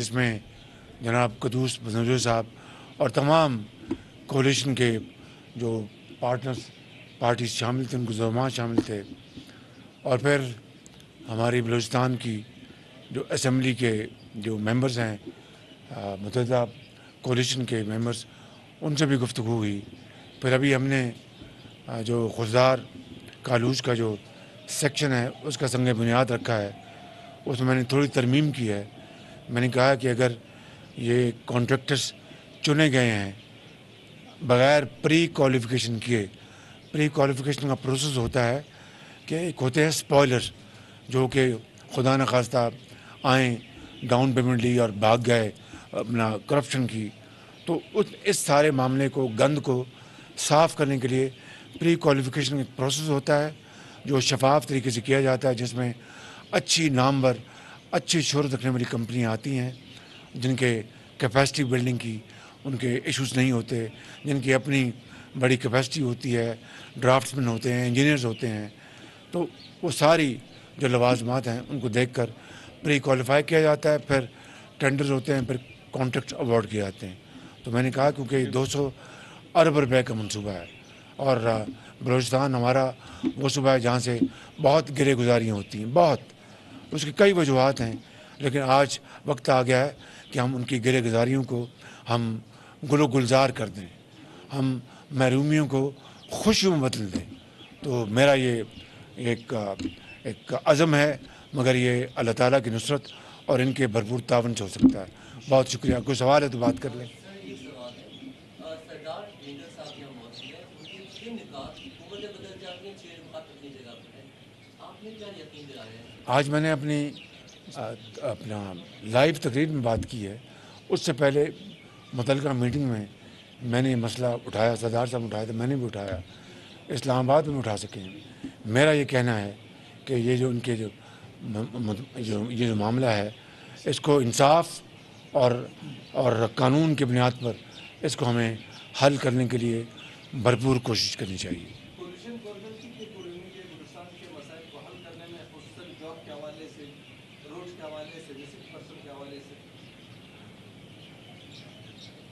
जिस में जनाब कदूस बनूरी साहब और तमाम कोलिशन के जो पार्टनर्स पार्टीज शामिल थे, उनको ज़ुमा शामिल थे, और फिर हमारी बलूचिस्तान की जो असम्बली के जो मेंबर्स हैं, मुतहदा कोलिशन के मेंबर्स, उनसे भी गुफ्तगू हुई। फिर अभी हमने जो खुशदार कालूज का जो सेक्शन है उसका संग बुनियाद रखा है, उसमें मैंने थोड़ी तरमीम की है। मैंने कहा कि अगर ये कॉन्ट्रैक्टर्स चुने गए हैं बग़ैर प्री क्वालिफ़िकेशन किए, प्री क्वालिफ़िकेशन का प्रोसेस होता है कि एक होते हैं स्पॉयलर, जो कि खुदा न खास्ता आए, डाउन पेमेंट ली और भाग गए अपना करप्शन की, तो इस सारे मामले को, गंद को साफ़ करने के लिए प्री क्वालिफ़िकेशन एक प्रोसेस होता है जो शफाफ तरीके से किया जाता है, जिसमें अच्छी नामवर, अच्छी शोहरत रखने वाली कंपनियाँ आती हैं जिनके कैपेसिटी बिल्डिंग की उनके इश्यूज़ नहीं होते, जिनकी अपनी बड़ी कैपेसिटी होती है, ड्राफ्ट्समैन होते हैं, इंजीनियर्स होते हैं। तो वो सारी जो लवाजमात हैं उनको देखकर प्री क्वालिफाई किया जाता है, फिर टेंडर्स होते हैं, फिर कॉन्ट्रैक्ट अवार्ड किए जाते हैं। तो मैंने कहा क्योंकि 200 अरब रुपए का मनसूबा है और बलूचिस्तान हमारा वो सूबा है जहाँ से बहुत गिरे गुजारियाँ होती हैं, बहुत, उसकी कई वजूहत हैं, लेकिन आज वक्त आ गया है कि हम उनकी गिरे गुजारियों को हम गुलो गुलजार कर दें, हम महरूमियों को खुशियों में बदल दें। तो मेरा ये एक अज़म है, मगर ये अल्लाह ताला की नुसरत और इनके भरपूर तावन से हो सकता है। बहुत शुक्रिया। कोई सवाल है तो बात कर लें। आज मैंने अपना लाइव तकरीर में बात की है, उससे पहले मुतल्लिका मीटिंग में मैंने ये मसला उठाया, सरदार साहब उठाया था, मैंने भी उठाया, इस्लामाबाद में उठा सकें। मेरा ये कहना है कि ये जो उनके ये जो मामला है, इसको इंसाफ और कानून की बुनियाद पर इसको हमें हल करने के लिए भरपूर कोशिश करनी चाहिए।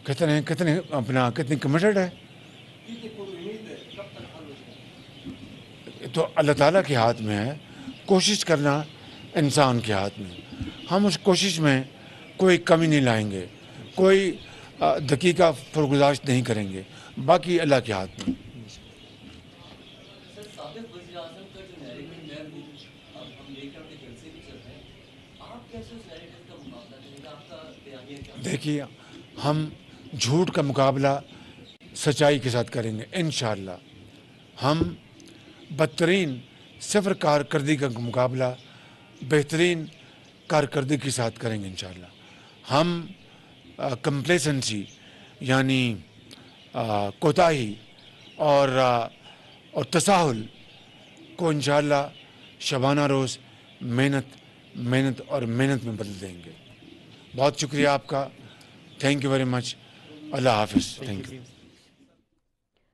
कितनी कमिटेड है तो अल्लाह ताला के हाथ में है, कोशिश करना इंसान के हाथ में। हम उस कोशिश में कोई कमी नहीं लाएंगे, कोई दकीका फरगुजाश्त नहीं करेंगे, बाकी अल्लाह के हाथ में। देखिए, हम झूठ का मुकाबला सच्चाई के साथ करेंगे इंशाअल्लाह। हम बदतरीन सिफर कारकर्दगी का मुकाबला बेहतरीन कारकर्दगी के साथ करेंगे इंशाअल्लाह। हम कंप्लेसेंसी यानी कोताही और तसाहुल को इंशाअल्लाह शबाना रोज़ मेहनत और मेहनत में बदल देंगे। बहुत शुक्रिया आपका, थैंक यू वेरी मच, अल्लाह हाफिज़, थैंक यू।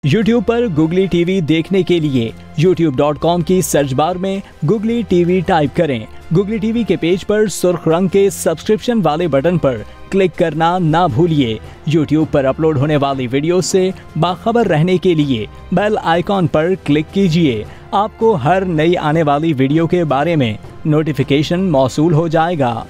YouTube पर गुगली टीवी देखने के लिए youtube.com की सर्च बार में गुगली टीवी टाइप करें। गुगली टीवी के पेज पर सुर्ख रंग के सब्सक्रिप्शन वाले बटन पर क्लिक करना ना भूलिए। YouTube पर अपलोड होने वाली वीडियो से बाखबर रहने के लिए बेल आइकॉन पर क्लिक कीजिए। आपको हर नई आने वाली वीडियो के बारे में नोटिफिकेशन मौसूल हो जाएगा।